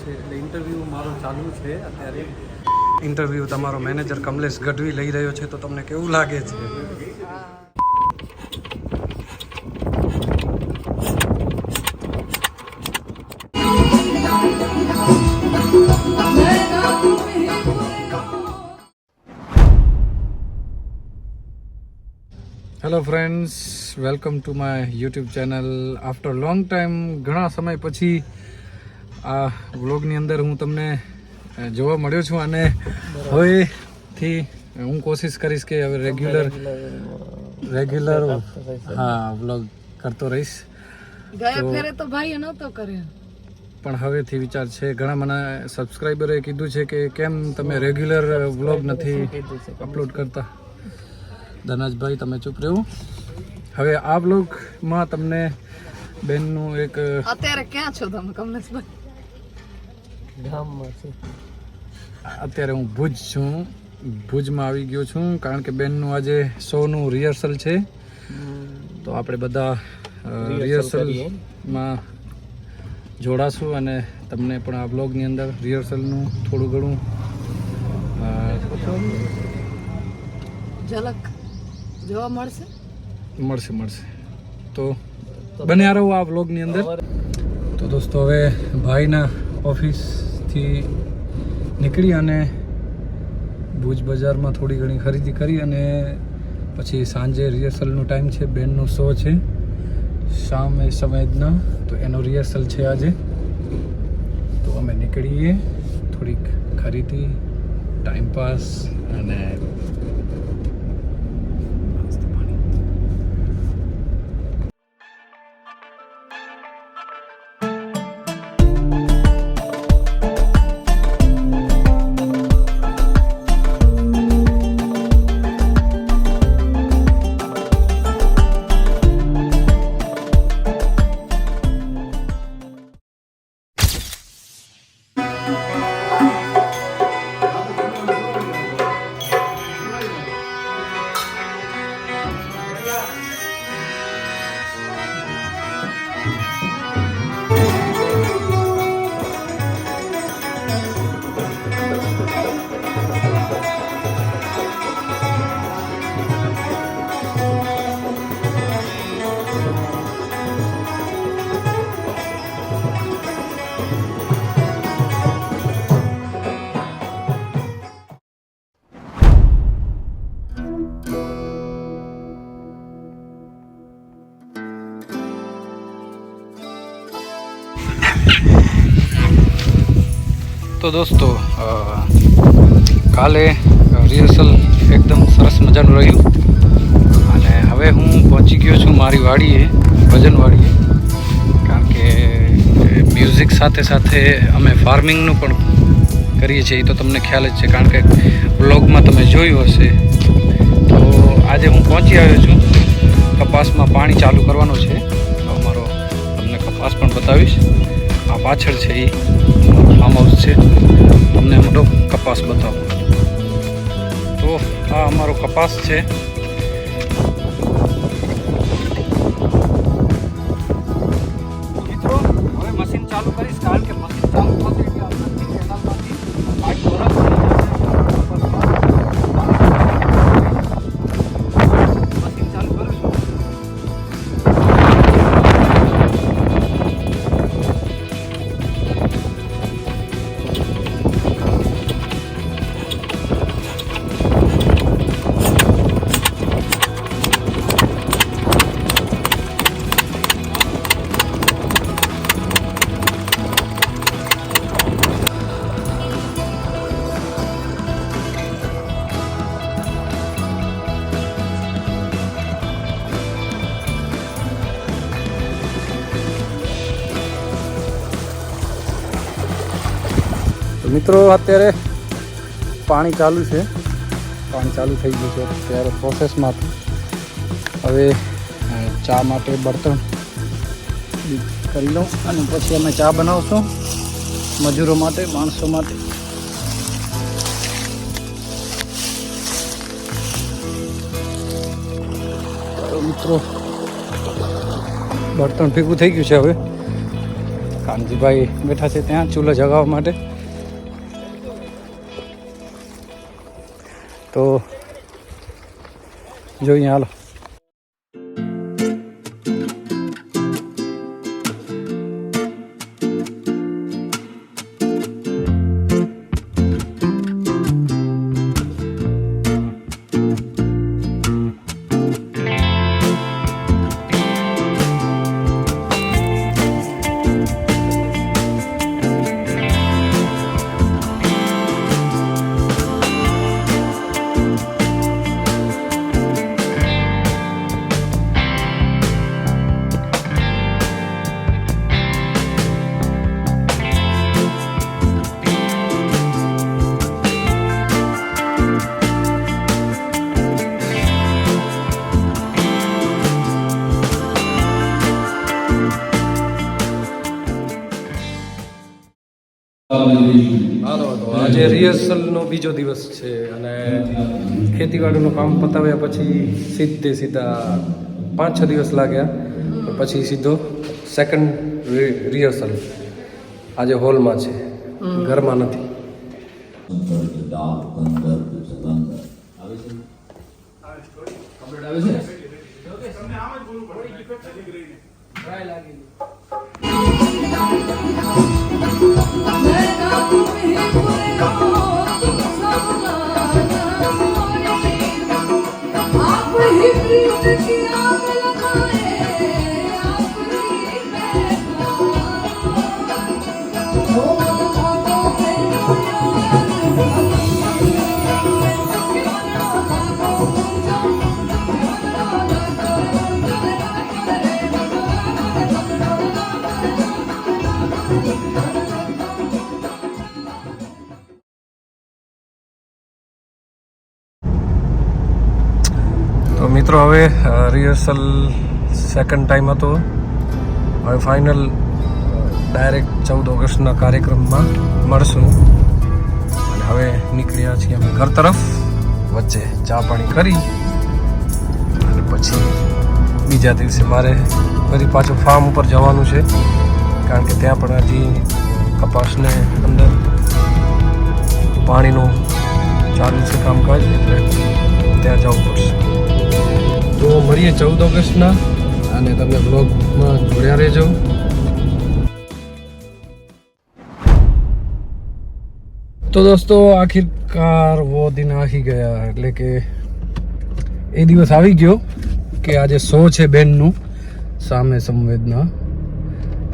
છે એટલે ઇન્ટરવ્યૂ મારો ચાલુ છે અત્યારે. ઇન્ટરવ્યૂ તમારો મેનેજર કમલેશ ગઢવી લઈ રહ્યો છે, તો તમને કેવું લાગે છે? Hello friends, welcome to my YouTube channel. After long time, ઘણા સમય પછી આ વ્લોગની અંદર હું તમને જોવા મળ્યો છું અને હવેથી હું કોશિશ કરીશ કે હવે રેગ્યુલર વ્લોગ કરતો રહીશ. ગયા ફેરે તો ભાઈ નહોતો કર્યો, પણ હવેથી વિચાર છે. ઘણા મને સબસ્ક્રાઈબરે કીધું છે કે કેમ તમે રેગ્યુલર વ્લોગ નથી અપલોડ કરતા. ધનજભાઈ તમે ચૂપ રહેવું. હવે આ વ્લોગમાં તમને બેનનું એક અત્યારે ક્યાં છો તમે કમલેશભાઈ? ગામમાં છે અત્યારે હું ભુજ છું, ભુજમાં આવી ગયો છું કારણ કે બેનનું આજે શોનું રિહર્સલ છે. તો આપણે બધા રિહર્સલમાં જોડાશું અને તમને પણ આ વ્લોગની અંદર રિહર્સલનું થોડું ઘણું ઝલક જોવા મળશે. તો બન્યા રહો આ વ્લોગની અંદર. તો દોસ્તો હવે ભાઈના ઓફિસથી નીકળી અને ભુજ બજારમાં થોડી ઘણી ખરીદી કરી અને પછી સાંજે રિહર્સલનો ટાઈમ છે. બેનનો શો છે શામ એ સંવેદના, તો એનો રિહર્સલ છે આજે. તો અમે નીકળીએ, થોડીક ખરીદી, ટાઈમપાસ અને તો દોસ્તો કાલે રિહર્સલ એકદમ સરસ મજાનું રહ્યું અને હવે હું પહોંચી ગયો છું મારી વાડીએ, ભજનવાડીએ. કારણ કે મ્યુઝિક સાથે સાથે અમે ફાર્મિંગનું પણ કરીએ છીએ, એ તો તમને ખ્યાલ જ છે કારણ કે બ્લોગમાં તમે જોયું હશે. તો આજે હું પહોંચી આવ્યો છું. કપાસમાં પાણી ચાલુ કરવાનું છે. અમારો તમને કપાસ પણ બતાવીશ. આ પાછળ છે એ ફાર્મ હાઉસ છે, તમને મોટો કપાસ બતાવો. તો આ અમારો કપાસ છે. મિત્રો હવે મશીન ચાલુ કરીશ કારણ કે મશીન ચાલુ થશે એટલે અંદરથી કેનાલમાંથી પાણી ભરાતું થઈ જશે. મશીન ચાલુ કરું છું. મિત્રો અત્યારે પાણી ચાલુ થઈ ગયું છે ત્યારે પ્રોસેસમાં હતું. હવે ચા માટે બર્તન કરી લઉં અને પછી અમે ચા બનાવશું મજૂરો માટે, માણસો માટે. તો મિત્રો બર્તન ભેગું થઈ ગયું છે. હવે કાનજીભાઈ બેઠા છે ત્યાં ચૂલો જગાવવા માટે. તો જોઈએ હાલો. હાલો, તો આજે રિહર્સલનો બીજો દિવસ છે અને ખેતીવાડીનું કામ પતાવ્યા પછી સીધા 5-6 દિવસ લાગ્યા. પછી સીધો સેકન્ડ રિહર્સલ આજે હોલમાં છે, ઘરમાં નથી. તો મિત્રો હવે રિહર્સલ સેકન્ડ ટાઈમ હતો. હવે ફાઇનલ ડાયરેક્ટ 14 ઓગસ્ટના કાર્યક્રમમાં મળશું અને હવે નીકળ્યા છીએ અમે ઘર તરફ. વચ્ચે ચા પાણી કરી અને પછી બીજા દિવસે મારે ફરી પાછું ફાર્મ ઉપર જવાનું છે, કારણ કે ત્યાં પણ હજી કપાસને અંદર પાણીનું ચાલુ છે કામકાજ, એટલે ત્યાં જવું પડશે. તો મળીએ 14 ઓગસ્ટના અને તમે બ્લોગમાં જોડ્યા રહેજો. તો દોસ્તો આખિરકાર વો દિન આવી ગયા, એટલે કે એ દિવસ આવી ગયો કે આજે શો છે બેનનું સામે સંવેદના.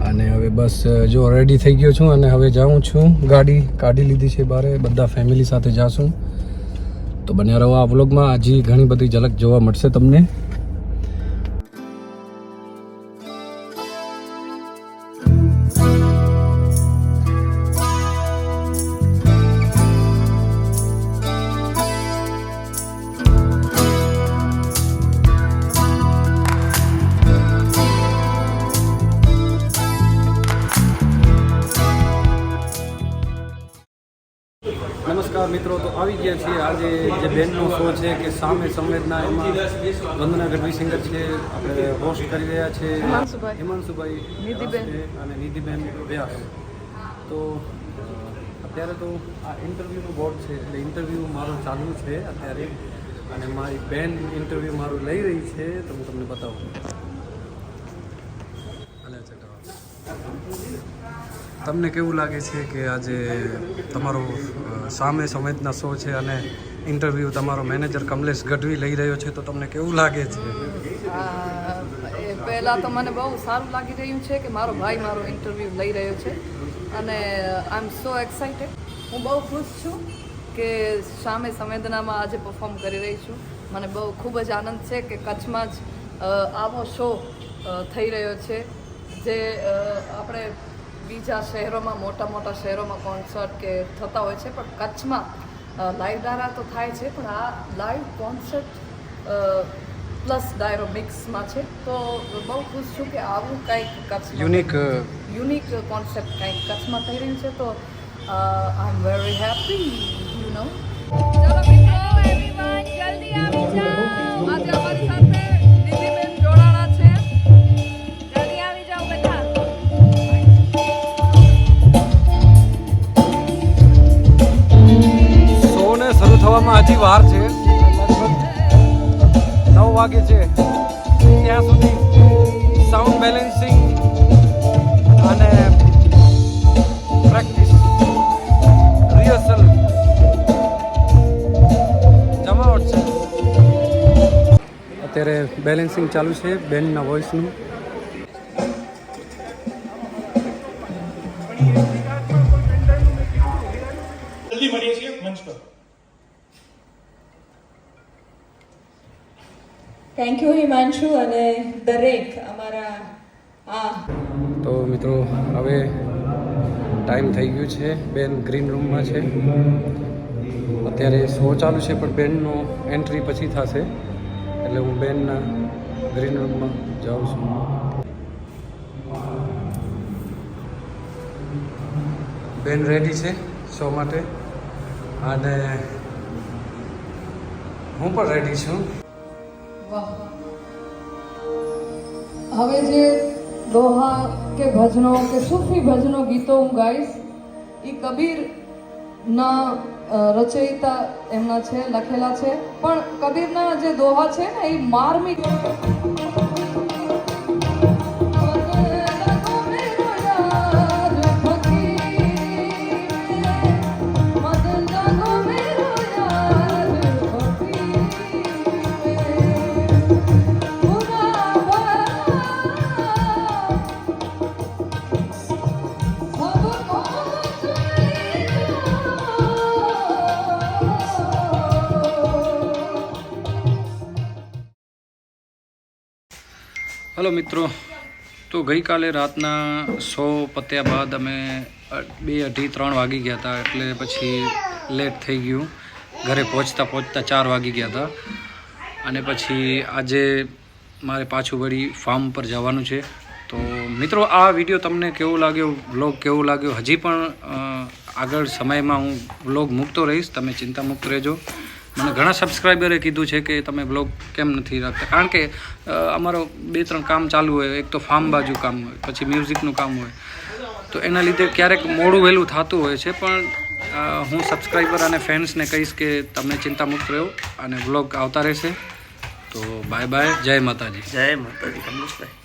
અને હવે બસ જો રેડી થઈ ગયો છું અને હવે જાઉં છું. ગાડી કાઢી લીધી છે બારે, બધા ફેમિલી સાથે જાશું. તો બન્યા રહો આ વ્લોગમાં, હજી ઘણી બધી ઝલક જોવા મળશે તમને. નમસ્કાર મિત્રો, તો આવી ગયા છીએ આજે જે બેનનો શો છે કે સામે સંવેદના, એમાં વંદના ગઢવી સિંગર છે, આપણે હોસ્ટ કરી રહ્યા છે હિમાંશુભાઈ નિધિબેન અને નિધિબેન વ્યાસ. તો અત્યારે તો આ ઇન્ટરવ્યૂનું બોર્ડ છે, એટલે ઇન્ટરવ્યૂ મારો ચાલુ છે અત્યારે અને મારી બેન ઇન્ટરવ્યૂ મારું લઈ રહી છે. તો હું તમને બતાવું. તમને કેવું લાગે છે કે આજે તમારો સામે સંવેદના શો છે અને ઇન્ટરવ્યૂ તમારો મેનેજર કમલેશ ગઢવી લઈ રહ્યો છે, તો તમને કેવું લાગે છે? પહેલાં તો મને બહુ સારું લાગી રહ્યું છે કે મારો ભાઈ મારો ઇન્ટરવ્યૂ લઈ રહ્યો છે અને આઈ એમ સો એક્સાઇટેડ. હું બહુ ખુશ છું કે સામે સંવેદનામાં આજે પરફોર્મ કરી રહી છું. મને બહુ ખૂબ જ આનંદ છે કે કચ્છમાં જ આવો શો થઈ રહ્યો છે, જે આપણે બીજા શહેરોમાં મોટા શહેરોમાં કોન્સર્ટ કે થતા હોય છે, પણ કચ્છમાં લાઈવ ડાયરા તો થાય છે, પણ આ લાઈવ કોન્સર્ટ પ્લસ ડાયરો મિક્સમાં છે. તો બહુ ખુશ છું કે આવું કંઈક કચ્છમાં યુનિક કોન્સેપ્ટ કંઈક કચ્છમાં થઈ રહ્યું છે. તો I am very happy you know. ચલો મિત્રો એવરીવન જલ્દી આવી જાઓ. આજે અમારી સાથે નિધિબેન જોડાણા છે. જલ્દી આવી જાઓ બધા. થવામાં હજી વાર છે. લગભગ 9 વાગે છે. ત્યાં સુધી સાઉન્ડ બેલેન્સિંગ અને પ્રેક્ટિસ રિહર્સલ જમાવટ છે. અત્યારે બેલેન્સિંગ ચાલુ છે બેન્ડના વોઇસનું. જલ્દી મળીએ છીએ મંચ પર. થેન્ક યુ હિમાંશુ અને દરેક અમારા તો મિત્રો હવે ટાઈમ થઈ ગયું છે. બેન ગ્રીન રૂમમાં છે. અત્યારે શો ચાલુ છે પણ બેનનો એન્ટ્રી પછી થશે એટલે હું બેનના ગ્રીન રૂમમાં જાઉં છું. બેન રેડી છે શો માટે અને હું પણ રેડી છું. હવે જે દોહા કે ભજનો કે સૂફી ભજનો ગીતો હું ગાઈશ એ કબીરના રચયિતા એમના છે, લખેલા છે. પણ કબીરના જે દોહા છે ને એ માર્મિક હલો મિત્રો, તો ગઈકાલે રાતના શો પત્યા બાદ અમે 2, 2:30, 3 વાગી ગયા હતા. એટલે પછી લેટ થઈ ગયું. ઘરે પહોંચતા 4 વાગી ગયા હતા. અને પછી આજે મારે પાછું વળી ફાર્મ પર જવાનું છે. તો મિત્રો આ વિડીયો તમને કેવો લાગ્યો, વ્લોગ કેવો લાગ્યો, હજી પણ આગળ સમયમાં હું વ્લોગ મૂકતો રહીશ. તમે ચિંતા મુક્ત રહેજો. મને ઘણા સબસ્ક્રાઈબરે કીધું છે કે તમે બ્લોગ કેમ નથી રાખતા, કારણ કે અમારો 2-3 કામ ચાલુ હોય. એક તો ફાર્મ બાજુ કામ હોય, પછી મ્યુઝિકનું કામ હોય, તો એના લીધે ક્યારેક મોડું વહેલું થતું હોય છે. પણ હું સબસ્ક્રાઈબર અને ફેન્સને કહીશ કે તમે ચિંતા મુક્ત રહો અને બ્લોગ આવતા રહેશે. તો બાય બાય, જય માતાજી. જય માતાજી કમલેશભાઈ.